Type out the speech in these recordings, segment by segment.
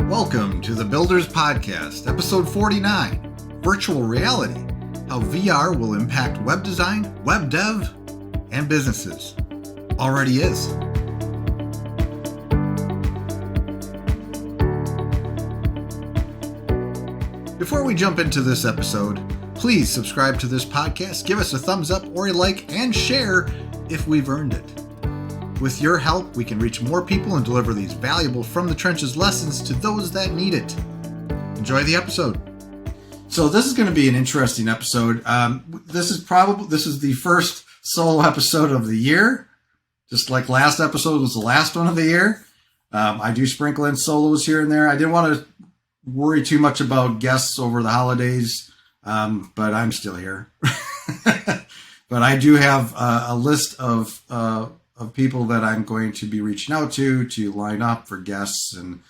Welcome to the Builders Podcast, episode 49, Virtual Reality, how VR will impact web design, web dev, and businesses. Already is. Before we jump into this episode, please subscribe to this podcast, give us a thumbs up or a like, and share if we've earned it. With your help, we can reach more people and deliver these valuable From the Trenches lessons to those that need it. Enjoy the episode. So this is going to be an interesting episode. This is the first solo episode of the year. Just like last episode was the last one of the year. I do sprinkle in solos here and there. I didn't want to worry too much about guests over the holidays, but I'm still here. But I do have a list of people that I'm going to be reaching out to line up for guests. And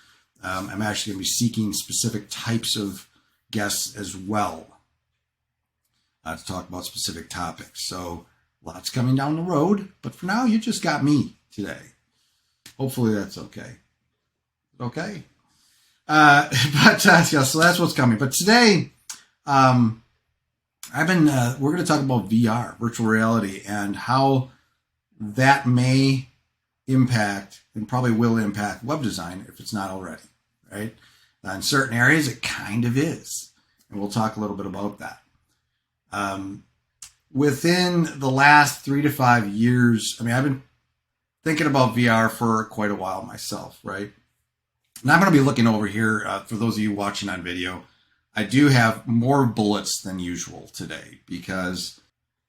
I'm actually going to be seeking specific types of guests as well to talk about specific topics. So lots coming down the road. But for now, you just got me today. Hopefully that's okay. Okay. So that's what's coming. But today, we're going to talk about VR, virtual reality, and how that may impact and probably will impact web design if it's not already, right? In certain areas, it kind of is. And we'll talk a little bit about that. Within the last 3 to 5 years, I've been thinking about VR for quite a while myself, right? And I'm going to be looking over here, for those of you watching on video, I do have more bullets than usual today because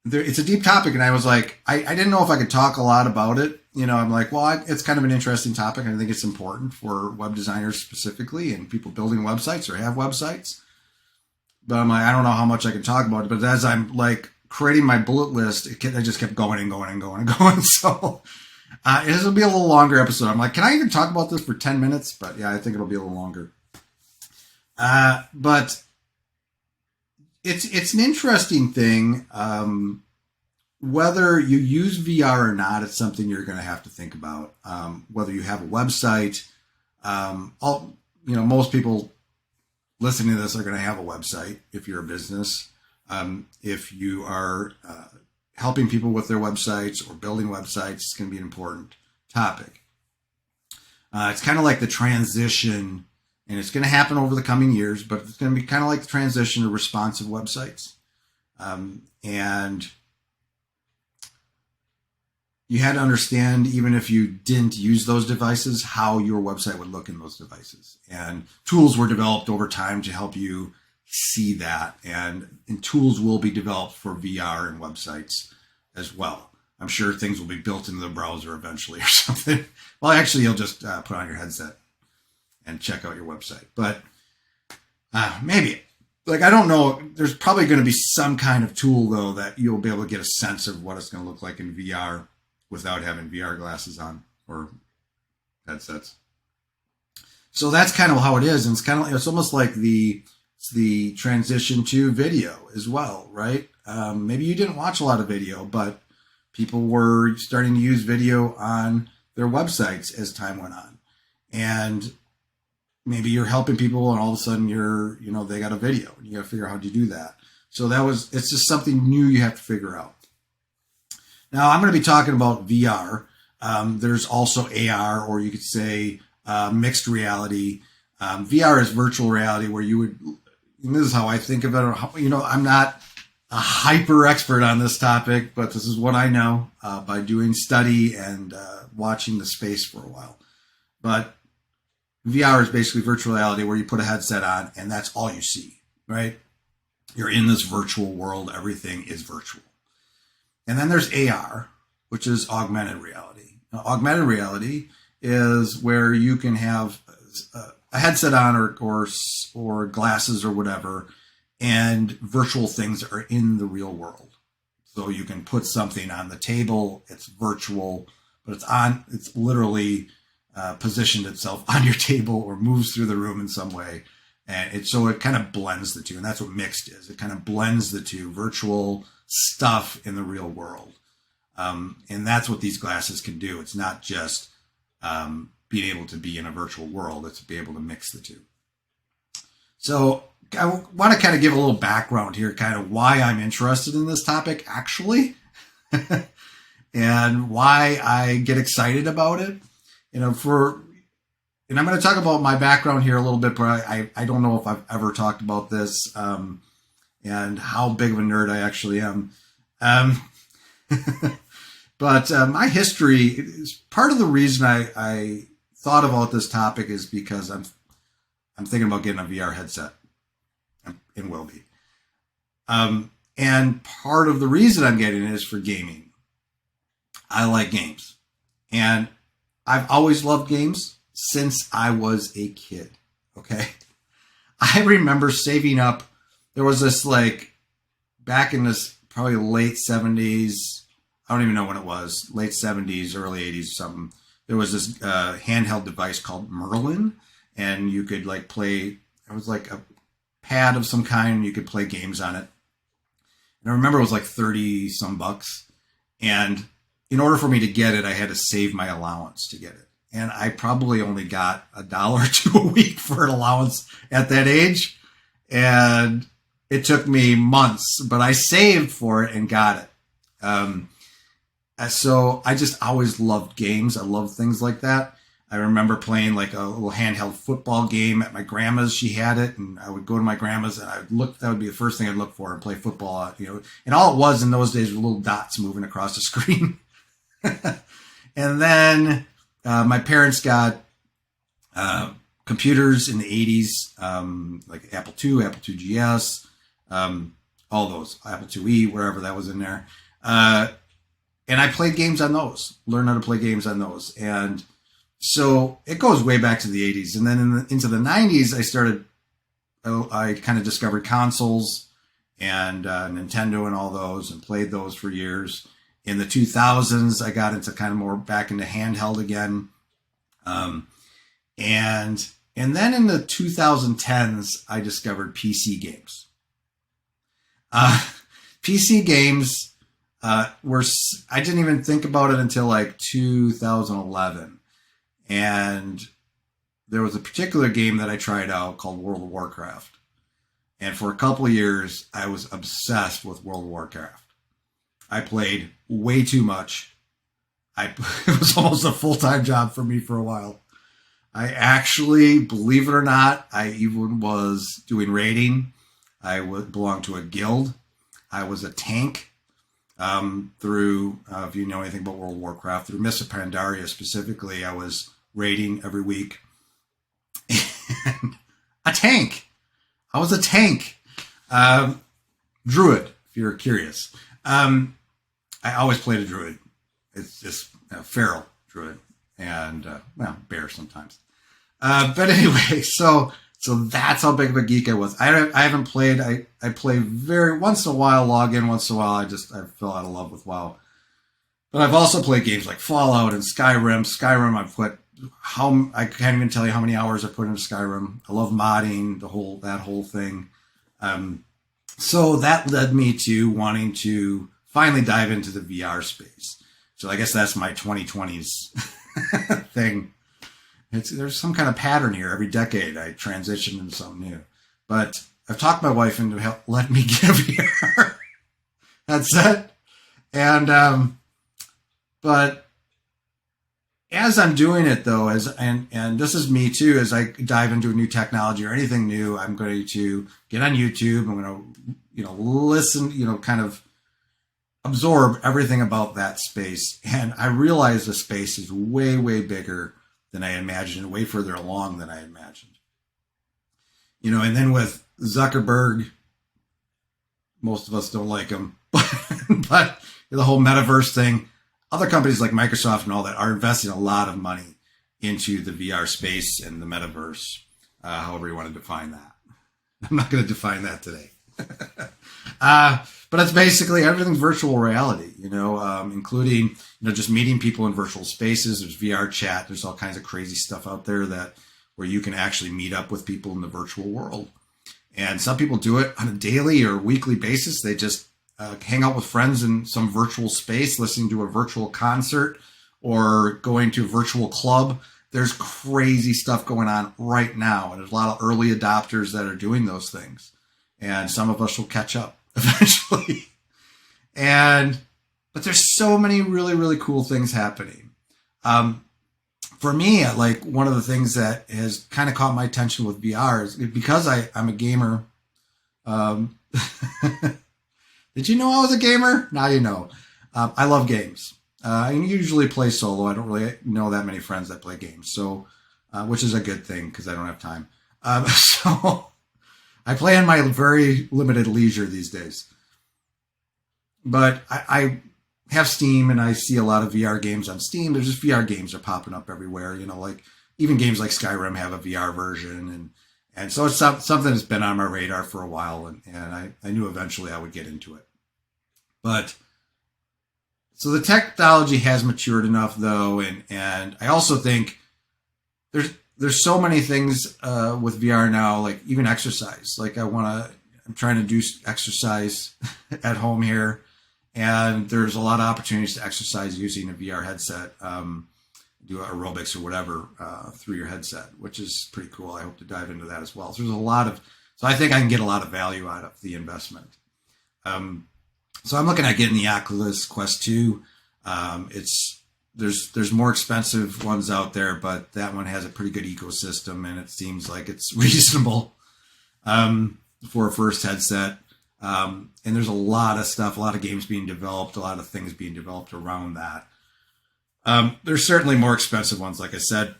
it's a deep topic, and I was like, I didn't know if I could talk a lot about it. I'm like, well, it's kind of an interesting topic, and I think it's important for web designers specifically and people building websites or have websites. But I'm like, I don't know how much I can talk about it. But as I'm like creating my bullet list, I just kept going and going and going and going. So this will be a little longer episode. I'm like, can I even talk about this for 10 minutes? But yeah, I think it'll be a little longer. But it's an interesting thing. Whether you use VR or not, it's something you're going to have to think about. Whether you have a website, most people listening to this are going to have a website if you're a business. If you are helping people with their websites or building websites, it's going to be an important topic. It's kind of like the transition. And it's going to happen over the coming years, but it's going to be kind of like the transition to responsive websites. And you had to understand, even if you didn't use those devices, how your website would look in those devices. And tools were developed over time to help you see that. And tools will be developed for VR and websites as well. I'm sure things will be built into the browser eventually or something. Well, actually, you'll just put on your headset and check out your website. But maybe, I don't know. There's probably going to be some kind of tool, though, that you'll be able to get a sense of what it's going to look like in VR without having VR glasses on or headsets. So that's kind of how it is. And it's almost like the transition to video as well, right? Maybe you didn't watch a lot of video, but people were starting to use video on their websites as time went on. And maybe you're helping people and all of a sudden they got a video and you got to figure out how to do that. So it's just something new you have to figure out. Now I'm going to be talking about VR. There's also AR, or you could say mixed reality. VR is virtual reality where this is how I think of it. I'm not a hyper expert on this topic, but this is what I know by doing study and watching the space for a while. But VR is basically virtual reality where you put a headset on and that's all you see, right? You're in this virtual world. Everything is virtual. And then there's AR, which is augmented reality. Now, augmented reality is where you can have a headset on or glasses or whatever, and virtual things are in the real world. So you can put something on the table. It's virtual, but it's literally positioned itself on your table or moves through the room in some way. And it kind of blends the two. And that's what mixed is. It kind of blends the two, virtual stuff in the real world. And that's what these glasses can do. It's not just being able to be in a virtual world. It's to be able to mix the two. So I want to kind of give a little background here, kind of why I'm interested in this topic, actually, and why I get excited about it. And I'm going to talk about my background here a little bit, but I don't know if I've ever talked about this, and how big of a nerd I actually am. But my history is part of the reason I thought about this topic is because I'm thinking about getting a VR headset, and will be. And part of the reason I'm getting it is for gaming. I like games, and I've always loved games since I was a kid. Okay, I remember saving up. There was this, like, back in this probably late 70s. I don't even know when it was, late 70s, early 80s, something. There was this handheld device called Merlin, and you could, like, play. It was like a pad of some kind, and you could play games on it. And I remember it was like 30 some bucks, and in order for me to get it, I had to save my allowance to get it. And I probably only got $1 or $2 a week for an allowance at that age, and it took me months, but I saved for it and got it. So I just always loved games. I love things like that. I remember playing like a little handheld football game at my grandma's. She had it, and I would go to my grandma's, and that would be the first thing I'd look for and play football, and all it was in those days were little dots moving across the screen. And then my parents got computers in the 80s, like Apple II, Apple II GS, all those, Apple IIe, wherever that was in there. And I played games on those, learned how to play games on those. And so it goes way back to the 80s. And then into the 90s, I kind of discovered consoles and Nintendo and all those, and played those for years. In the 2000s, I got into kind of more back into handheld again. And then in the 2010s, I discovered PC games. PC games I didn't even think about it until like 2011. And there was a particular game that I tried out called World of Warcraft. And for a couple of years, I was obsessed with World of Warcraft. I played way too much. It was almost a full-time job for me for a while. I actually, believe it or not, I even was doing raiding. I belonged to a guild. I was a tank through, if you know anything about World of Warcraft, through Mists of Pandaria specifically. I was raiding every week. And a tank. I was a tank. Druid, if you're curious. I always played a druid. It's just a feral druid, and bear sometimes. But anyway, so that's how big of a geek I was. I haven't played. I play once in a while, log in once in a while. I fell out of love with WoW. But I've also played games like Fallout and Skyrim. I can't even tell you how many hours I put into Skyrim. I love modding, that whole thing. So that led me to wanting to finally dive into the VR space. So I guess that's my 2020s thing. There's some kind of pattern here. Every decade I transition into something new. But I've talked my wife into let me get a VR headset. And but as I'm doing it though, and this is me too, as I dive into a new technology or anything new, I'm going to get on YouTube. I'm going to, listen, kind of absorb everything about that space. And I realize the space is way, way bigger than I imagined, way further along than I imagined. And then with Zuckerberg, most of us don't like him, but the whole metaverse thing, other companies like Microsoft and all that are investing a lot of money into the VR space and the metaverse, however you want to define that. I'm not going to define that today. But it's basically everything's virtual reality, including, just meeting people in virtual spaces. There's VR chat. There's all kinds of crazy stuff out there where you can actually meet up with people in the virtual world. And some people do it on a daily or weekly basis. They just hang out with friends in some virtual space, listening to a virtual concert or going to a virtual club. there's crazy stuff going on right now. And there's a lot of early adopters that are doing those things. And some of us will catch up eventually. But there's so many really, really cool things happening. For me, like one of the things that has kind of caught my attention with VR is because I'm a gamer. Did you know I was a gamer? Now you know. I love games. I usually play solo. I don't really know that many friends that play games, so which is a good thing because I don't have time. So I play in my very limited leisure these days. But I have Steam, and I see a lot of VR games on Steam. There's just VR games are popping up everywhere. You know, like even games like Skyrim have a VR version, and so it's something that's been on my radar for a while, and I knew eventually I would get into it. But so the technology has matured enough, though, and I also think there's so many things with VR now, like even exercise. Like I'm trying to do exercise at home here, and there's a lot of opportunities to exercise using a VR headset, do aerobics or whatever through your headset, which is pretty cool. I hope to dive into that as well. So I think I can get a lot of value out of the investment. So I'm looking at getting the Oculus Quest 2. There's more expensive ones out there, but that one has a pretty good ecosystem, and it seems like it's reasonable for a first headset. And there's a lot of stuff, a lot of games being developed, a lot of things being developed around that. There's certainly more expensive ones, like I said.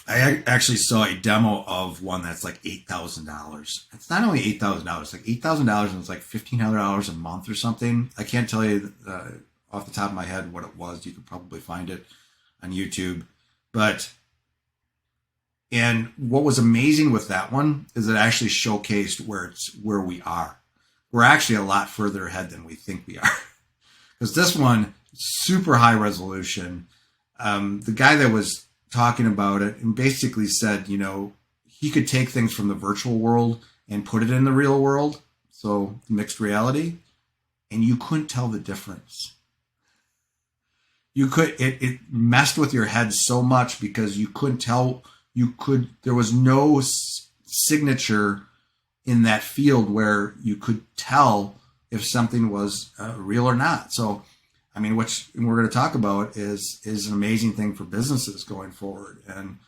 I actually saw a demo of one that's like $8,000. It's not only $8,000, it's like $8,000 and it's like $1,500 a month or something. I can't tell you off the top of my head what it was. You could probably find it on YouTube. And what was amazing with that one is it actually showcased where we are. We're actually a lot further ahead than we think we are. Because this one, super high resolution. The guy that was talking about it and basically said, you know, he could take things from the virtual world and put it in the real world, so mixed reality, and you couldn't tell the difference. It messed with your head so much because you couldn't tell, there was no signature in that field where you could tell if something was real or not. So I mean, which we're going to talk about is an amazing thing for businesses going forward, and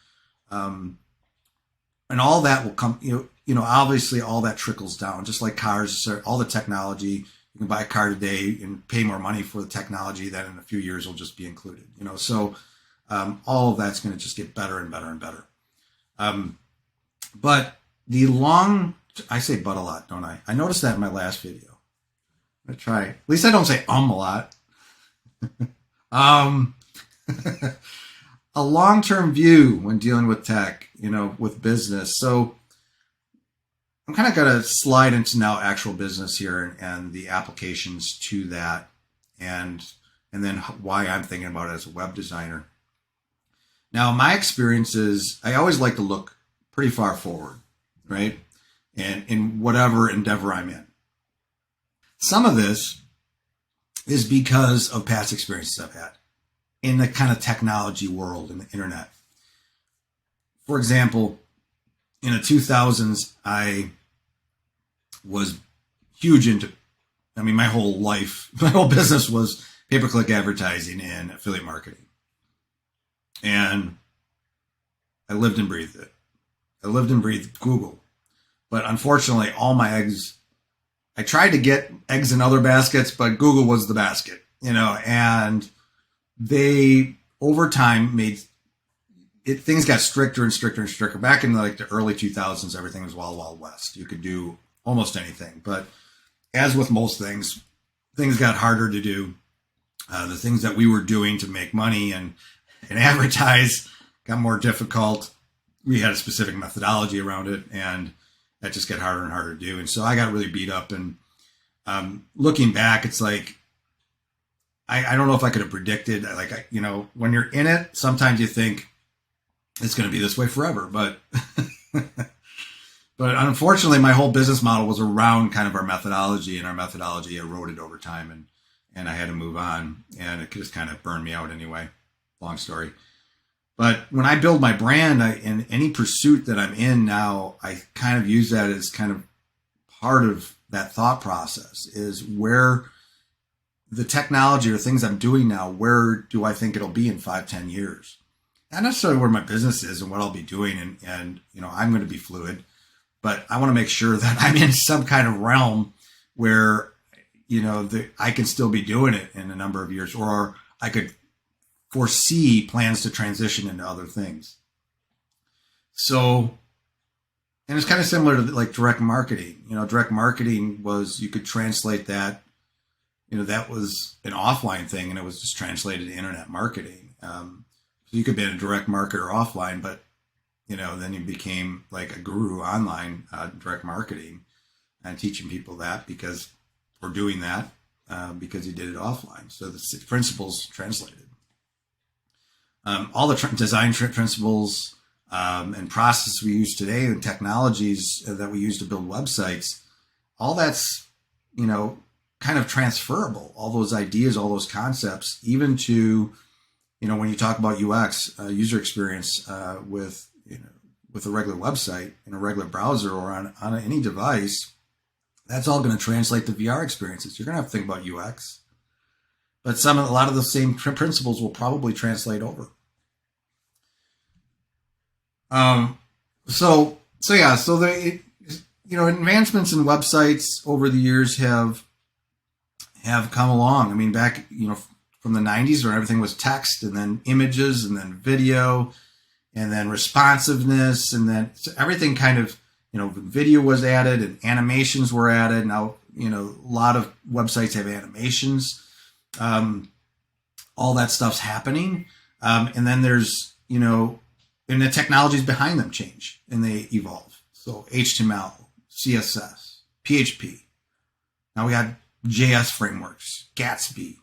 all that will come. You know, obviously, all that trickles down. Just like cars, all the technology. You can buy a car today and pay more money for the technology that in a few years will just be included. You know, so all of that's going to just get better and better and better. But I say "but" a lot, don't I? I noticed that in my last video. I try. At least I don't say a lot. A long-term view when dealing with tech, you know, with business. So I'm kind of going to slide into now actual business here and the applications to that, and then why I'm thinking about it as a web designer. Now, my experience is I always like to look pretty far forward, right? And in whatever endeavor I'm in. Some of this is because of past experiences I've had in the kind of technology world and the internet. For example, in the 2000s, I was huge into, my whole life, my whole business was pay-per-click advertising and affiliate marketing. And I lived and breathed it. I lived and breathed Google. But unfortunately, all my eggs, I tried to get eggs in other baskets, but Google was the basket, you know, and they, over time, things got stricter and stricter and stricter. Back in the early 2000s, everything was wild, wild west. You could do almost anything. But as with most things got harder to do. The things that we were doing to make money and advertise got more difficult. We had a specific methodology around it, and that just got harder and harder to do. And so I got really beat up. And looking back, it's like, I don't know if I could have predicted, when you're in it, sometimes you think it's going to be this way forever. But but unfortunately, my whole business model was around kind of our methodology, and our methodology eroded over time, and I had to move on, and it just kind of burned me out anyway. Long story. But when I build my brand, in any pursuit that I'm in now, I kind of use that as kind of part of that thought process is where the technology or things I'm doing now, where do I think it'll be in 5, 10 years? Not necessarily where my business is and what I'll be doing. And I'm going to be fluid, but I want to make sure that I'm in some kind of realm where, I can still be doing it in a number of years, or I could foresee plans to transition into other things. So, and it's kind of similar to like direct marketing. Direct marketing was, you could translate that, that was an offline thing and it was just translated to internet marketing. So you could be a direct marketer offline, but, then you became like a guru online, direct marketing, and teaching people that because we're doing that because you did it offline. So the principles translated. All the design principles and processes we use today and technologies that we use to build websites, all that's, kind of transferable. All those ideas, all those concepts, even to, when you talk about UX, user experience with a regular website in a regular browser or on any device, that's all going to translate to VR experiences. You're going to have to think about UX. But a lot of the same principles will probably translate over. So the advancements in websites over the years have come along. I mean, back from the 90s where everything was text and then images and then video and then responsiveness and then everything kind of video was added and animations were added. Now a lot of websites have animations. All that stuff's happening. And then there's, and the technologies behind them change and they evolve. So HTML, CSS, PHP. Now we got JS frameworks, Gatsby,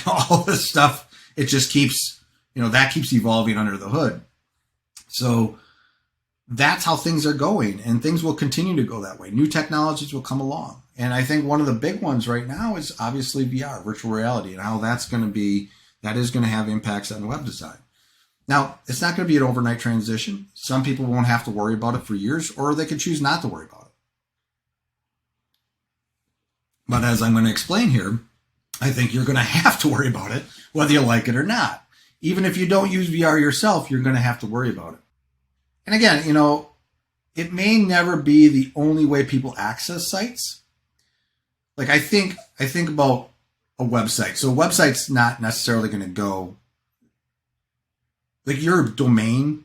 all this stuff. It just keeps, that keeps evolving under the hood. So that's how things are going, and things will continue to go that way. New technologies will come along. And I think one of the big ones right now is obviously VR, virtual reality, and how that is going to have impacts on web design. Now, it's not going to be an overnight transition. Some people won't have to worry about it for years, or they could choose not to worry about it. But as I'm going to explain here, I think you're going to have to worry about it, whether you like it or not. Even if you don't use VR yourself, you're going to have to worry about it. And again, it may never be the only way people access sites. Like I think about a website. So a website's not necessarily going to go, like your domain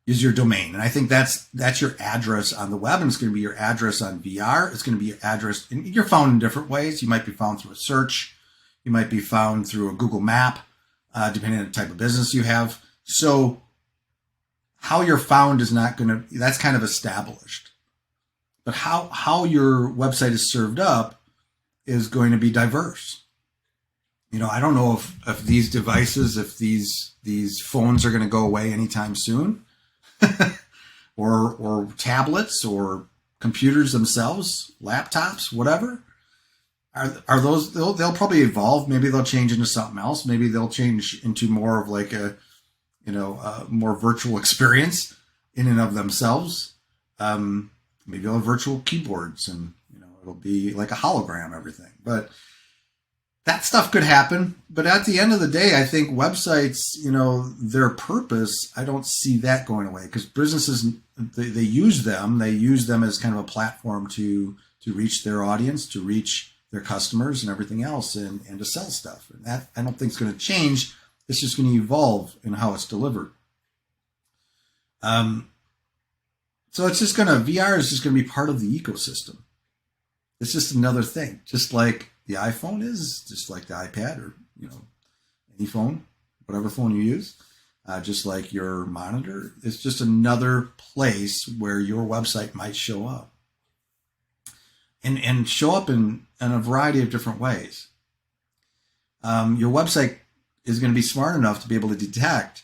is your domain. And I think that's your address on the web, and it's going to be your address on VR. It's going to be your address, and you're found in different ways. You might be found through a search. You might be found through a Google map, depending on the type of business you have. So how you're found is not going to, that's kind of established. But how your website is served up is going to be diverse. I don't know if these devices, if these phones are going to go away anytime soon, or tablets or computers themselves, laptops, whatever. Are those, they'll probably evolve. Maybe they'll change into something else. Maybe they'll change into more of like a more virtual experience in and of themselves. Maybe they'll have virtual keyboards and, it'll be like a hologram, everything. But that stuff could happen. But at the end of the day, I think websites, their purpose, I don't see that going away because businesses, they use them. They use them as kind of a platform to reach their audience, to reach their customers and everything else, and to sell stuff. And that, I don't think is going to change. It's just going to evolve in how it's delivered. So it's just VR is just going to be part of the ecosystem. It's just another thing, just like the iPhone is, just like the iPad, or, any phone, whatever phone you use, just like your monitor. It's just another place where your website might show up and show up in a variety of different ways. Your website is going to be smart enough to be able to detect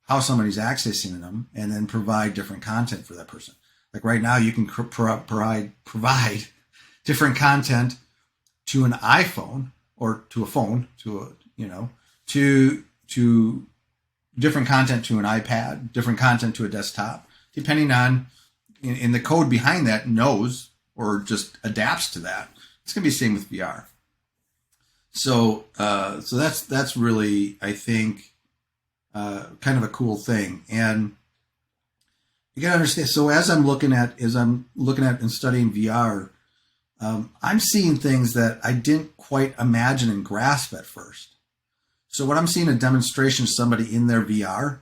how somebody's accessing them and then provide different content for that person. Like right now, you can provide different content to an iPhone or to a phone, to different content to an iPad, different content to a desktop, depending on, in the code behind that knows or just adapts to that. It's going to be the same with VR. So that's really, I think, kind of a cool thing. And you got to understand. So as I'm looking at and studying VR, I'm seeing things that I didn't quite imagine and grasp at first. So when I'm seeing a demonstration of somebody in their VR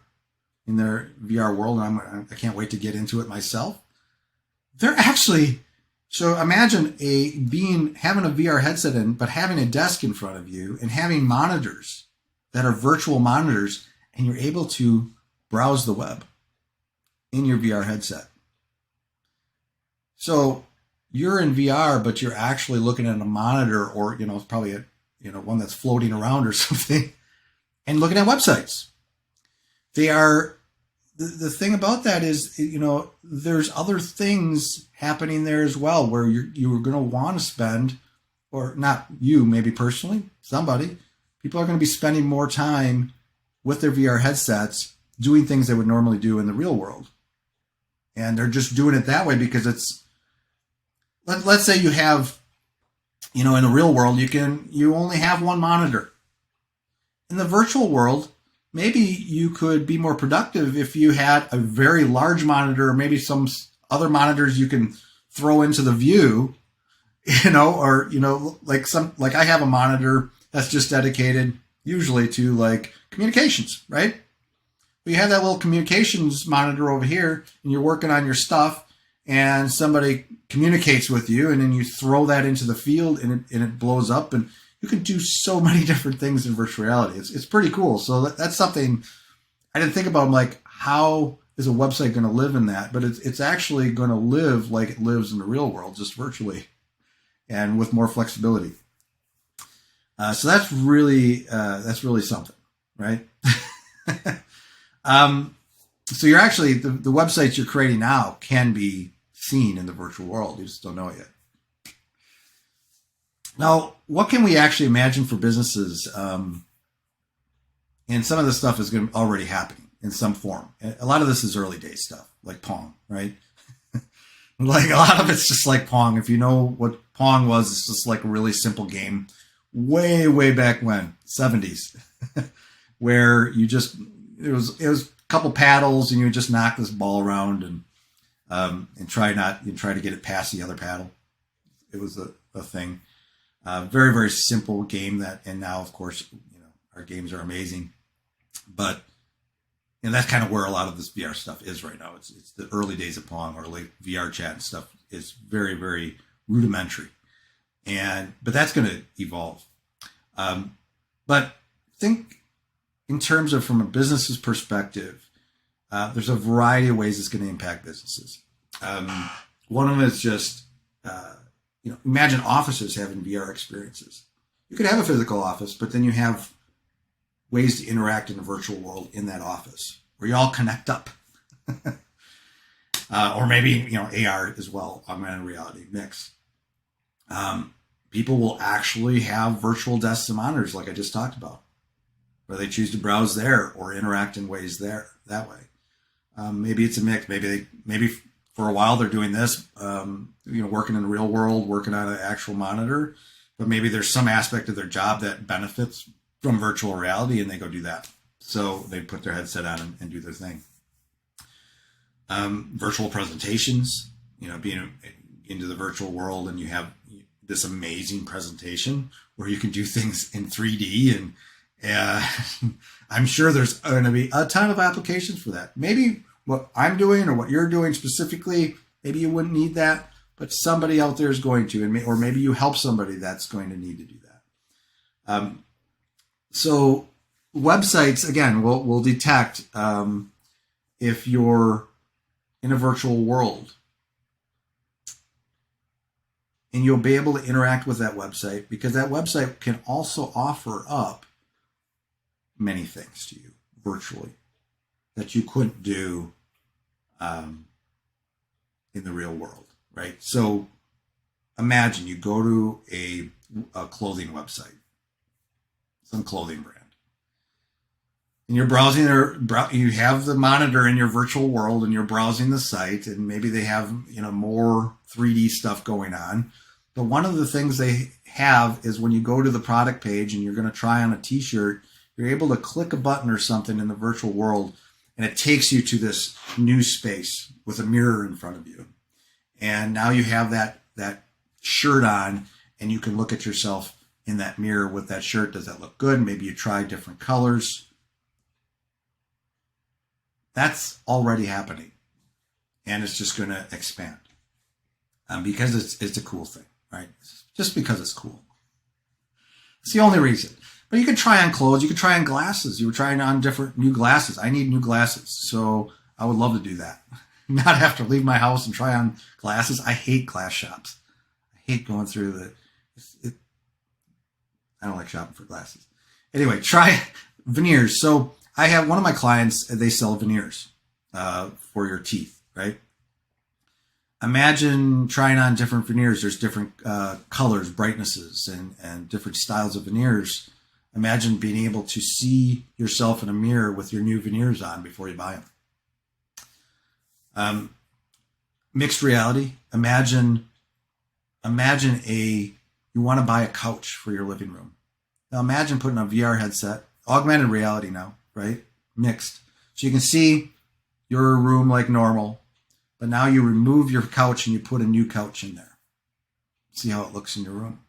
world, and I can't wait to get into it myself. They're actually, so imagine having a VR headset in, but having a desk in front of you and having monitors that are virtual monitors, and you're able to browse the web in your VR headset. So you're in VR, but you're actually looking at a monitor, or probably one that's floating around or something, and looking at websites. They are, the thing about that is, there's other things happening there as well, where you're going to want to spend, or not you, maybe personally, people are going to be spending more time with their VR headsets doing things they would normally do in the real world. And they're just doing it that way because it's, let's say you have, in the real world, you only have one monitor. In the virtual world, maybe you could be more productive if you had a very large monitor, or maybe some other monitors you can throw into the view, like I have a monitor that's just dedicated usually to like communications, right? You have that little communications monitor over here, and you're working on your stuff, and somebody communicates with you, and then you throw that into the field, and it blows up, and you can do so many different things in virtual reality. It's pretty cool. So that's something I didn't think about. I'm like, how is a website going to live in that? But it's actually going to live like it lives in the real world, just virtually, and with more flexibility. So that's really something, right? So you're actually, the websites you're creating now can be seen in the virtual world. You just don't know it yet. Now, what can we actually imagine for businesses? And some of this stuff is already happening in some form. A lot of this is early day stuff, like Pong, right? Like a lot of it's just like Pong. If you know what Pong was, it's just like a really simple game way, way back when, 70s, where it was a couple paddles, and you would just knock this ball around and try to get it past the other paddle. It was a thing. Very, very simple game and now, of course, our games are amazing, but that's kind of where a lot of this VR stuff is right now. It's the early days of Pong, or like VR chat and stuff is very, very rudimentary, but that's going to evolve. But think in terms of, from a business's perspective, there's a variety of ways it's going to impact businesses. One of them is just, imagine offices having VR experiences. You could have a physical office, but then you have ways to interact in the virtual world in that office, where you all connect up. Or maybe, AR as well, augmented reality mix. People will actually have virtual desks and monitors, like I just talked about, where they choose to browse there or interact in ways that way. Maybe it's a mix. Maybe for a while they're doing this, working in the real world, working on an actual monitor, but maybe there's some aspect of their job that benefits from virtual reality, and they go do that. So they put their headset on and do their thing. Virtual presentations, being into the virtual world, and you have this amazing presentation where you can do things in 3D, and I'm sure there's going to be a ton of applications for that. Maybe what I'm doing or what you're doing specifically, maybe you wouldn't need that, but somebody out there is going to, or maybe you help somebody that's going to need to do that. So websites, again, will detect if you're in a virtual world, and you'll be able to interact with that website, because that website can also offer up many things to you virtually that you couldn't do in the real world, right? So imagine you go to a clothing website, some clothing brand. and you're browsing you have the monitor in your virtual world and you're browsing the site, and maybe they have, more 3D stuff going on. But one of the things they have is when you go to the product page and you're going to try on a t-shirt, you're able to click a button or something in the virtual world and it takes you to this new space with a mirror in front of you. And now you have that shirt on and you can look at yourself in that mirror with that shirt. Does that look good? Maybe you try different colors. That's already happening. And it's just going to expand because it's a cool thing, right? Just because it's cool. It's the only reason. But you can try on clothes. You can try on glasses. You were trying on different new glasses. I need new glasses. So I would love to do that. Not have to leave my house and try on glasses. I hate glass shops. I hate going through I don't like shopping for glasses. Anyway, try veneers. So I have one of my clients, they sell veneers for your teeth, right? Imagine trying on different veneers. There's different colors, brightnesses, and different styles of veneers. Imagine being able to see yourself in a mirror with your new veneers on before you buy them. Mixed reality. Imagine you want to buy a couch for your living room. Now imagine putting a VR headset, augmented reality now, right? Mixed. So you can see your room like normal, but now you remove your couch and you put a new couch in there. See how it looks in your room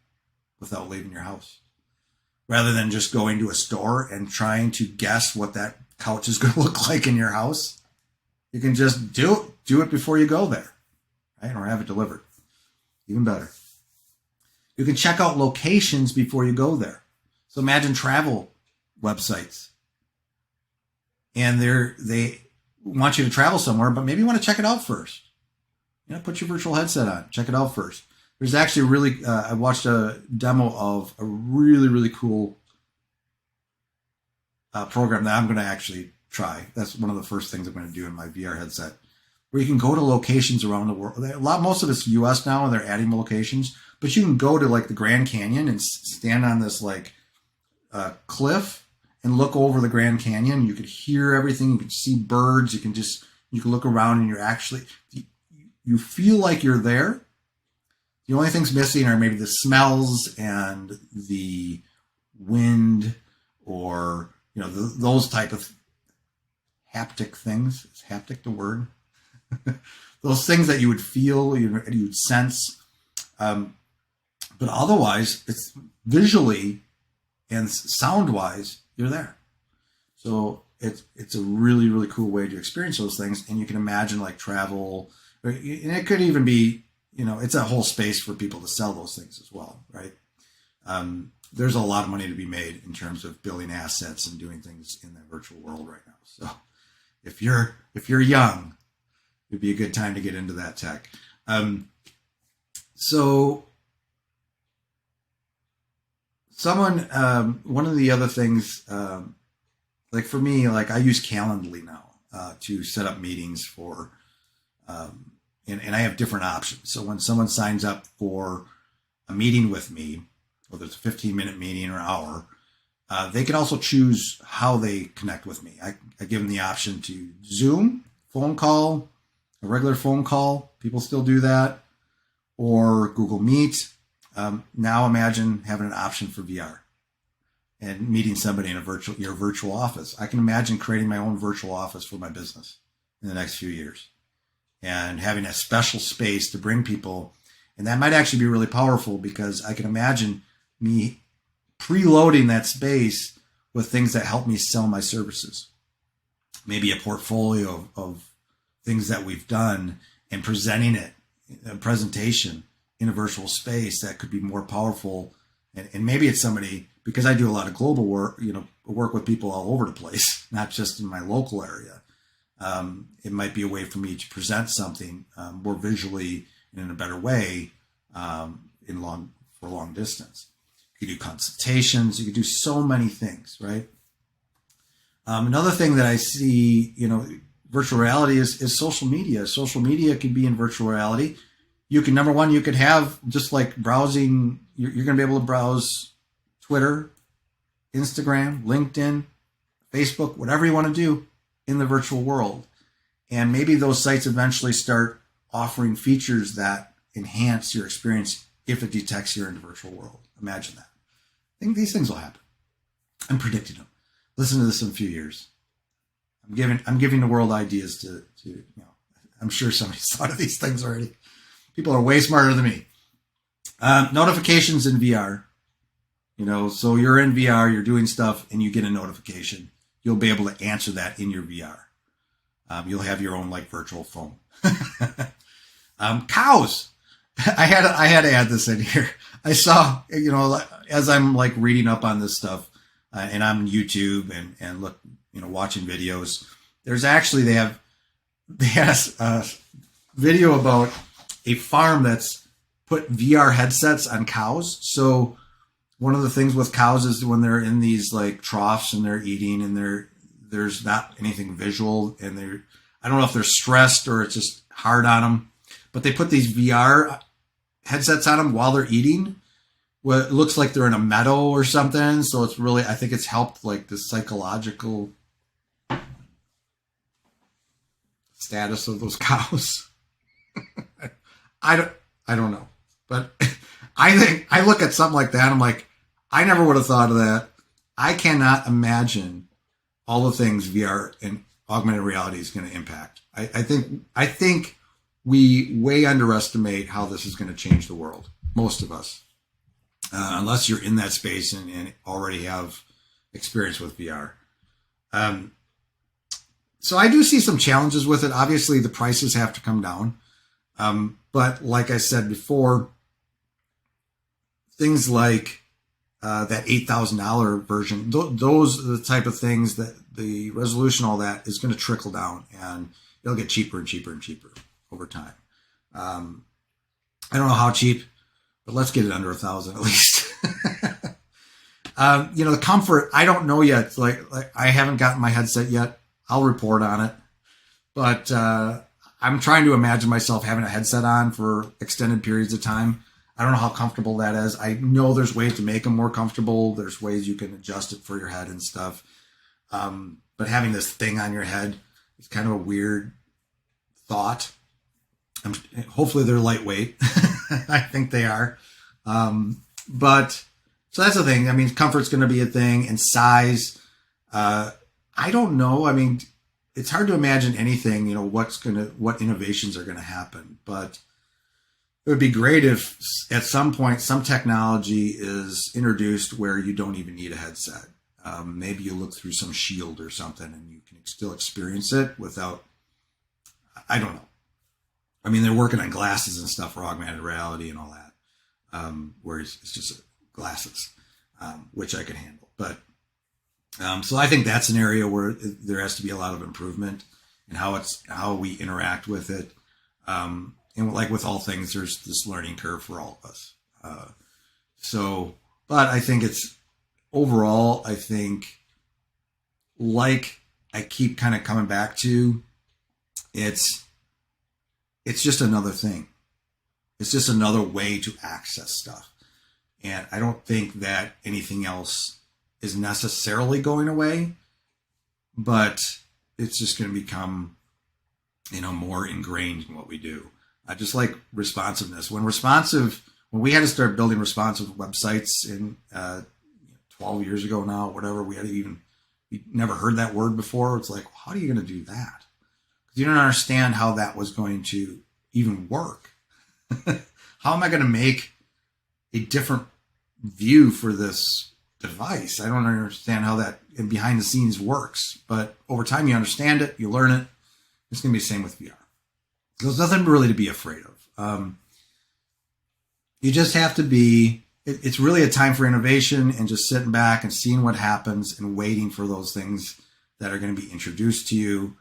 without leaving your house. Rather than just going to a store and trying to guess what that couch is going to look like in your house, you can just do it before you go there, right? Or have it delivered. Even better. You can check out locations before you go there. So imagine travel websites. And they want you to travel somewhere, but maybe you want to check it out first. Put your virtual headset on. Check it out first. There's actually I watched a demo of a really, really cool program that I'm going to actually try. That's one of the first things I'm going to do in my VR headset, where you can go to locations around the world. Most of it's US now, and they're adding locations, but you can go to like the Grand Canyon and stand on this cliff and look over the Grand Canyon. You could hear everything. You could see birds. You can look around and you feel like you're there. The only things missing are maybe the smells and the wind, or those type of haptic things. Is haptic the word? Those things that you would feel, you would sense. But otherwise, it's visually and sound-wise, you're there. So it's a really, really cool way to experience those things. And you can imagine like travel, and it could even be, it's a whole space for people to sell those things as well, right? There's a lot of money to be made in terms of building assets and doing things in the virtual world right now. So if you're young, it'd be a good time to get into that tech. One of the other things, like for me, like I use Calendly now to set up meetings for, and I have different options. So when someone signs up for a meeting with me, whether it's a 15-minute meeting or an hour, they can also choose how they connect with me. I give them the option to Zoom, phone call, a regular phone call. People still do that. Or Google Meet. Now imagine having an option for VR and meeting somebody in your virtual office. I can imagine creating my own virtual office for my business in the next few years and having a special space to bring people. And that might actually be really powerful, because I can imagine me preloading that space with things that help me sell my services. Maybe a portfolio of things that we've done, and presenting it, a presentation in a virtual space that could be more powerful. And maybe it's somebody, because I do a lot of global work, work with people all over the place, not just in my local area. It might be a way for me to present something more visually and in a better way for long distance. You could do consultations. You could do so many things, right? Another thing that I see, virtual reality is social media. Social media can be in virtual reality. You can, number one, you could have just like browsing. You're going to be able to browse Twitter, Instagram, LinkedIn, Facebook, whatever you want to do in the virtual world. And maybe those sites eventually start offering features that enhance your experience if it detects you're in the virtual world. Imagine that. I think these things will happen. I'm predicting them. Listen to this in a few years. I'm giving the world ideas to I'm sure somebody's thought of these things already. People are way smarter than me. Notifications in VR. So you're in VR, you're doing stuff, and you get a notification. You'll be able to answer that in your VR. You'll have your own virtual phone. Cows. I had to add this in here. I saw, as I'm reading up on this stuff, and I'm on YouTube and look, watching videos. There's actually they had a video about a farm that's put VR headsets on cows. So one of the things with cows is when they're in these troughs and they're eating and there's not anything visual and I don't know if they're stressed or it's just hard on them, but they put these VR headsets on them while they're eating. Well, it looks like they're in a meadow or something. So it's really, I think it's helped the psychological status of those cows. I don't know, but I look at something like that. I'm like, I never would have thought of that. I cannot imagine all the things VR and augmented reality is going to impact. I think we way underestimate how this is going to change the world. Most of us, unless you're in that space and already have experience with VR. So I do see some challenges with it. Obviously, the prices have to come down. But like I said before, things like that $8,000 version, those are the type of things that the resolution, all that is going to trickle down and it'll get cheaper and cheaper and cheaper over time. I don't know how cheap, but let's get it under 1,000 at least. The comfort, I don't know yet. Like I haven't gotten my headset yet. I'll report on it, but I'm trying to imagine myself having a headset on for extended periods of time. I don't know how comfortable that is. I know there's ways to make them more comfortable. There's ways you can adjust it for your head and stuff. But having this thing on your head is kind of a weird thought. Hopefully they're lightweight. I think they are. But so that's the thing. I mean, comfort's going to be a thing, and size. I don't know. I mean, it's hard to imagine anything, what innovations are going to happen, but it would be great if at some point some technology is introduced where you don't even need a headset. Maybe you look through some shield or something and you can still experience it without, I don't know. I mean, they're working on glasses and stuff for augmented reality and all that, where it's just glasses, which I can handle. But so I think that's an area where there has to be a lot of improvement in how we interact with it. And like with all things, there's this learning curve for all of us. But I think overall, I think like I keep kind of coming back to, it's just another thing. It's just another way to access stuff. And I don't think that anything else is necessarily going away, but it's just going to become, more ingrained in what we do. Just like responsiveness. When we had to start building responsive websites in 12 years ago now, whatever, we never heard that word before. It's like, how are you going to do that? Because you don't understand how that was going to even work. How am I going to make a different view for this device? I don't understand how that behind the scenes works, but over time you understand it, you learn it. It's going to be the same with VR. There's nothing really to be afraid of. You just have to it's really a time for innovation and just sitting back and seeing what happens and waiting for those things that are going to be introduced to you,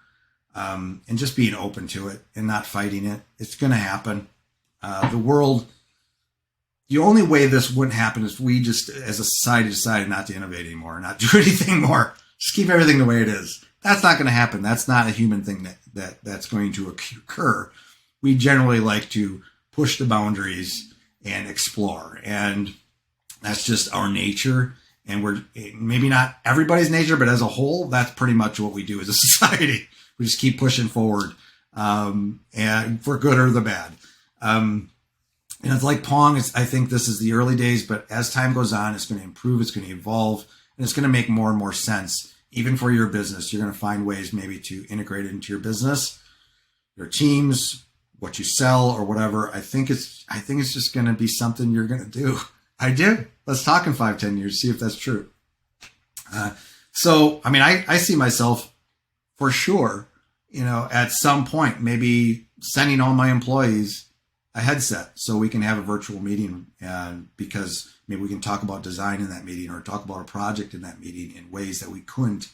and just being open to it and not fighting it. It's going to happen. The only way this wouldn't happen is we just, as a society, decided not to innovate anymore, not do anything more. Just keep everything the way it is. That's not going to happen. That's not a human thing that's going to occur. We generally like to push the boundaries and explore, and that's just our nature. And we're maybe not everybody's nature, but as a whole, that's pretty much what we do as a society. We just keep pushing forward, and for good or the bad. And it's like Pong. I think this is the early days, but as time goes on, it's going to improve, it's going to evolve, and it's going to make more and more sense. Even for your business, you're going to find ways maybe to integrate it into your business, your teams, what you sell, or whatever. I think it's just going to be something you're going to do. I do. Let's talk in 5-10 years, see if that's true. So, I mean, I see myself for sure, at some point, maybe sending all my employees a headset so we can have a virtual meeting, and because maybe we can talk about design in that meeting or talk about a project in that meeting in ways that we couldn't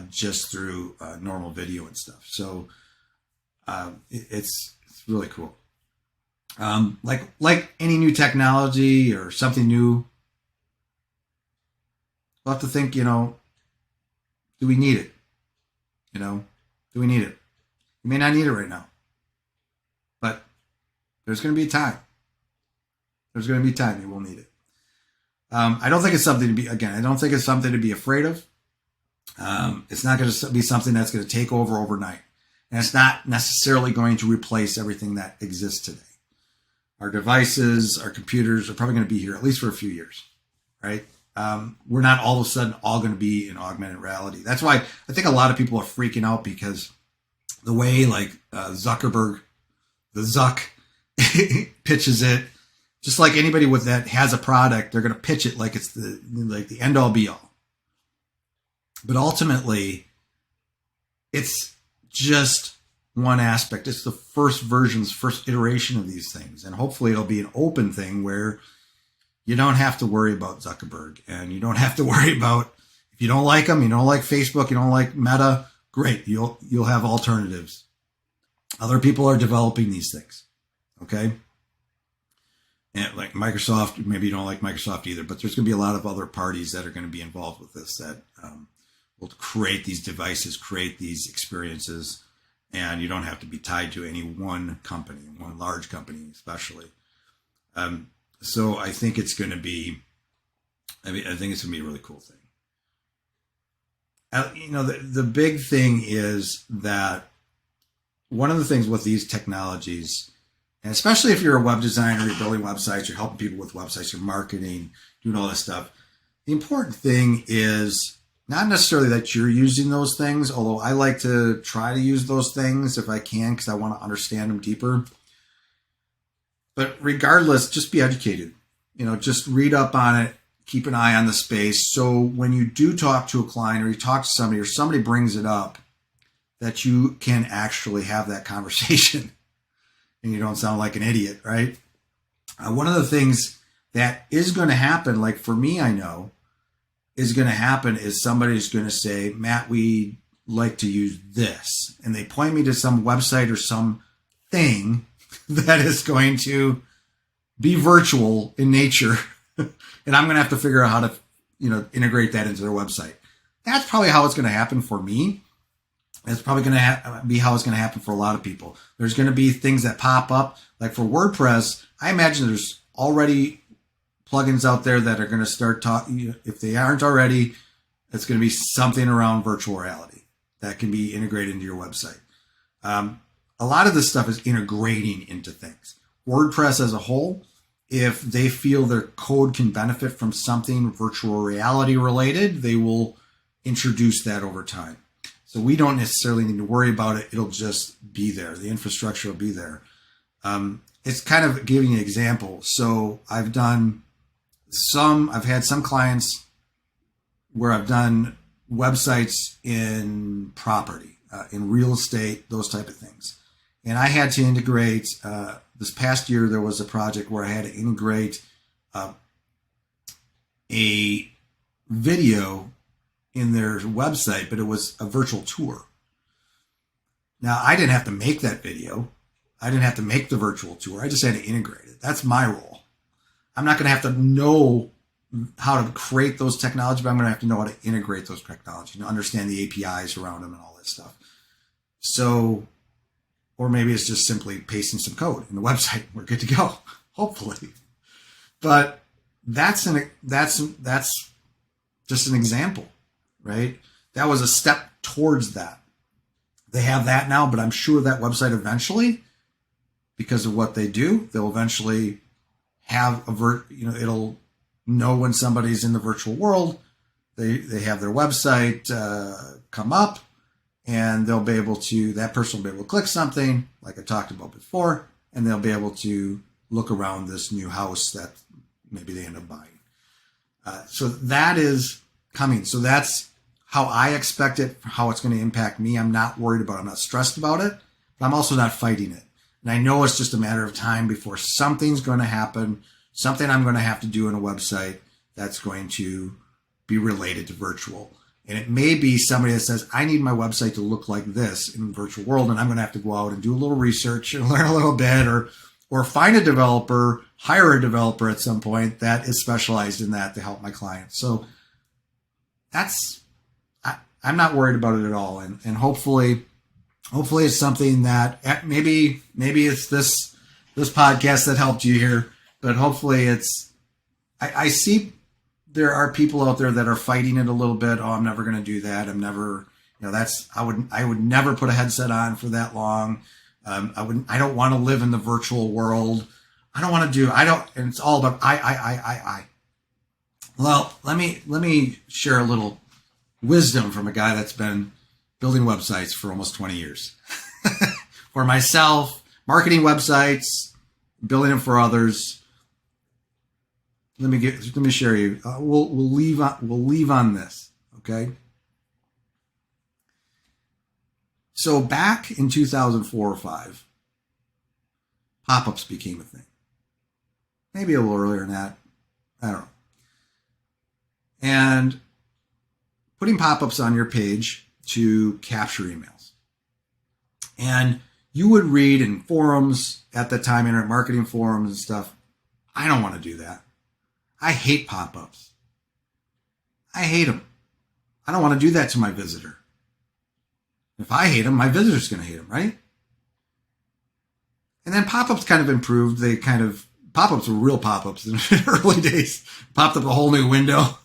just through normal video and stuff. So it's really cool. Like any new technology or something new, we'll have to think, do we need it? Do we need it? We may not need it right now, but there's going to be a time. There's going to be a time you will need it. I don't think it's something to be, again, I don't think it's something to be afraid of. It's not going to be something that's going to take over overnight. And it's not necessarily going to replace everything that exists today. Our devices, our computers are probably going to be here at least for a few years, right? We're not all of a sudden all going to be in augmented reality. That's why I think a lot of people are freaking out, because the way like Zuckerberg, the Zuck pitches it, just like anybody with that has a product, they're going to pitch it like it's the end all be all. But ultimately, it's just one aspect. It's the first iteration of these things. And hopefully it'll be an open thing where you don't have to worry about Zuckerberg, and you don't have to worry about, if you don't like them, you don't like Facebook, you don't like Meta, great. You'll have alternatives. Other people are developing these things. Okay. And like Microsoft, maybe you don't like Microsoft either, but there's going to be a lot of other parties that are going to be involved with this that will create these devices, create these experiences, and you don't have to be tied to any one company, one large company especially. So I think it's going to be, I think it's going to be a really cool thing. The big thing is that one of the things with these technologies, and especially if you're a web designer, you're building websites, you're helping people with websites, you're marketing, doing all this stuff, the important thing is not necessarily that you're using those things, although I like to try to use those things if I can, because I want to understand them deeper. But regardless, just be educated. Just read up on it, keep an eye on the space. So when you do talk to a client, or you talk to somebody, or somebody brings it up, that you can actually have that conversation and you don't sound like an idiot, right? One of the things that is going to happen, like for me, I know, is going to happen is somebody's going to say, Matt, we like to use this. And they point me to some website or some thing that is going to be virtual in nature. And I'm going to have to figure out how to, integrate that into their website. That's probably how it's going to happen for me. It's probably going to be how it's going to happen for a lot of people. There's going to be things that pop up. Like for WordPress, I imagine there's already plugins out there that are going to start talking. If they aren't already, it's going to be something around virtual reality that can be integrated into your website. A lot of this stuff is integrating into things. WordPress as a whole, if they feel their code can benefit from something virtual reality related, they will introduce that over time. So we don't necessarily need to worry about it. It'll just be there. The infrastructure will be there. It's kind of giving you an example. So I've had some clients where I've done websites in property, in real estate, those type of things. And I had to integrate, this past year, there was a project where I had to integrate a video in their website, but it was a virtual tour. Now, I didn't have to make that video. I didn't have to make the virtual tour. I just had to integrate it. That's my role. I'm not going to have to know how to create those technologies, but I'm going to have to know how to integrate those technologies and understand the APIs around them and all that stuff. So, or maybe it's just simply pasting some code in the website. We're good to go, hopefully. But that's just an example, right? That was a step towards that. They have that now, but I'm sure that website eventually, because of what they do, they'll eventually have it'll know when somebody's in the virtual world. They have their website come up, and they'll be able to, that person will be able to click something like I talked about before, and they'll be able to look around this new house that maybe they end up buying. So that is coming. So that's how I expect it, how it's going to impact me. I'm not worried about it. I'm not stressed about it, but I'm also not fighting it. And I know it's just a matter of time before something's going to happen, something I'm going to have to do in a website that's going to be related to virtual. And it may be somebody that says, I need my website to look like this in the virtual world, and I'm going to have to go out and do a little research and learn a little bit, or find a developer, hire a developer at some point that is specialized in that to help my clients. So I'm not worried about it at all. And hopefully it's something that maybe it's this podcast that helped you here, but hopefully I see there are people out there that are fighting it a little bit. Oh, I'm never going to do that. I'm never, I would never put a headset on for that long. I don't want to live in the virtual world. And it's all about I. Well, let me share a little wisdom from a guy that's been building websites for almost 20 years. For myself, marketing websites, building them for others. Let me share you. We'll leave on this, okay? So back in 2004 or 5, pop-ups became a thing. Maybe a little earlier than that. I don't know. And putting pop-ups on your page to capture emails. And you would read in forums at the time, internet marketing forums and stuff, I don't want to do that. I hate pop-ups. I hate them. I don't want to do that to my visitor. If I hate them, my visitor's going to hate them, right? And then pop-ups kind of improved. Pop-ups were real pop-ups in the early days. Popped up a whole new window.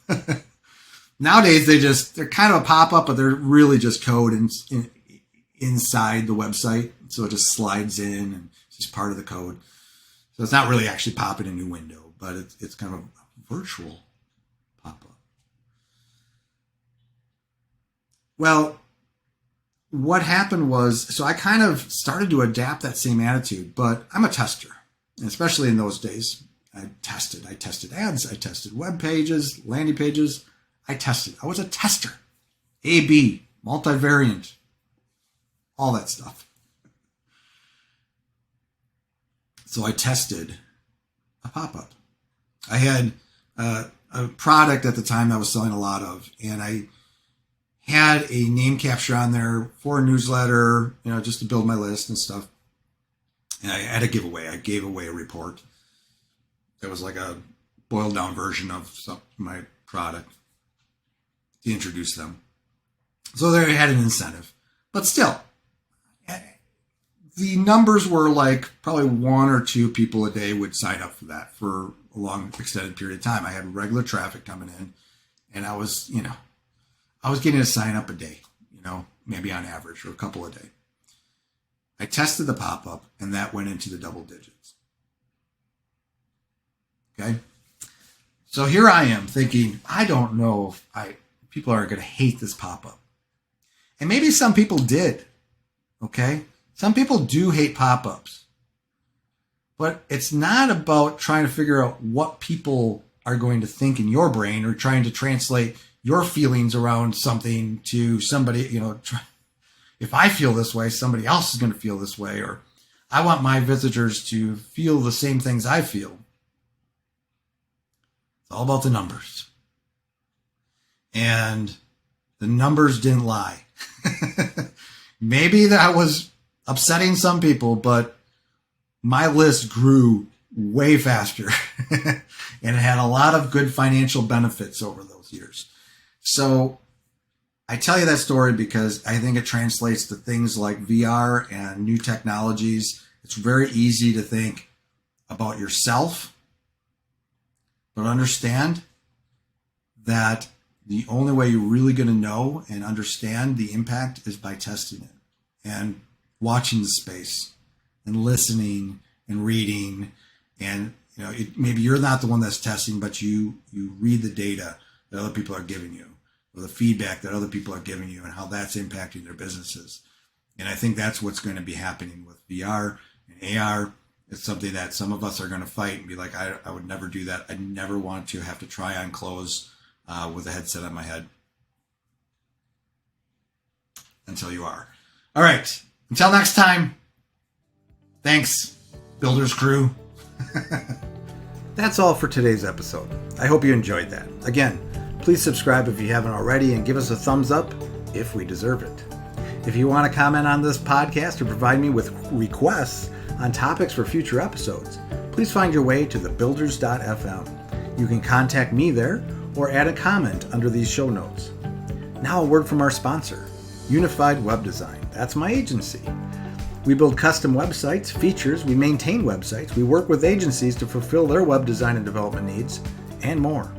Nowadays, they're kind of a pop-up, but they're really just code inside the website. So it just slides in and it's just part of the code. So it's not really actually popping a new window, but it's kind of a virtual pop-up. Well, what happened was, so I kind of started to adapt that same attitude, but I'm a tester, especially in those days. I tested ads, I tested web pages, landing pages. I was a tester. A/B, multivariant, all that stuff. So I tested a pop-up. I had a product at the time I was selling a lot of, and I had a name capture on there for a newsletter, just to build my list and stuff. And I had a giveaway. I gave away a report. It was like a boiled down version of my product to introduce them. So they had an incentive. But still, the numbers were like probably 1 or 2 people a day would sign up for that for a long extended period of time. I had regular traffic coming in, and I was getting a sign up a day, maybe on average, or a couple a day. I tested the pop-up, and that went into the double digits. Okay? So here I am thinking, I don't know if people are going to hate this pop-up. And maybe some people did. Okay? Some people do hate pop-ups. But it's not about trying to figure out what people are going to think in your brain, or trying to translate your feelings around something to somebody, if I feel this way, somebody else is going to feel this way, or I want my visitors to feel the same things I feel. It's all about the numbers. And the numbers didn't lie. Maybe that was upsetting some people, but my list grew way faster and it had a lot of good financial benefits over those years. So I tell you that story because I think it translates to things like VR and new technologies. It's very easy to think about yourself, but understand that The only way you're really going to know and understand the impact is by testing it and watching the space and listening and reading. And maybe you're not the one that's testing, but you read the data that other people are giving you, or the feedback that other people are giving you, and how that's impacting their businesses. And I think that's what's going to be happening with VR and AR. It's something that some of us are going to fight and be like, I would never do that. I never want to have to try on clothes with a headset on my head. Until you are. All right. Until next time. Thanks, Builders Crew. That's all for today's episode. I hope you enjoyed that. Again, please subscribe if you haven't already and give us a thumbs up if we deserve it. If you want to comment on this podcast or provide me with requests on topics for future episodes, please find your way to thebuilders.fm. You can contact me there or add a comment under these show notes. Now a word from our sponsor, Unified Web Design. That's my agency. We build custom websites, features, we maintain websites, we work with agencies to fulfill their web design and development needs, and more.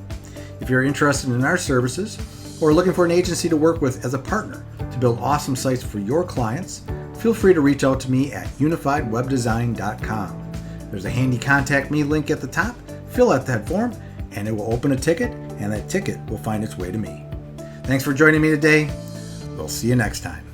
If you're interested in our services or looking for an agency to work with as a partner to build awesome sites for your clients, feel free to reach out to me at unifiedwebdesign.com. There's a handy contact me link at the top. Fill out that form and it will open a ticket, and that ticket will find its way to me. Thanks for joining me today. We'll see you next time.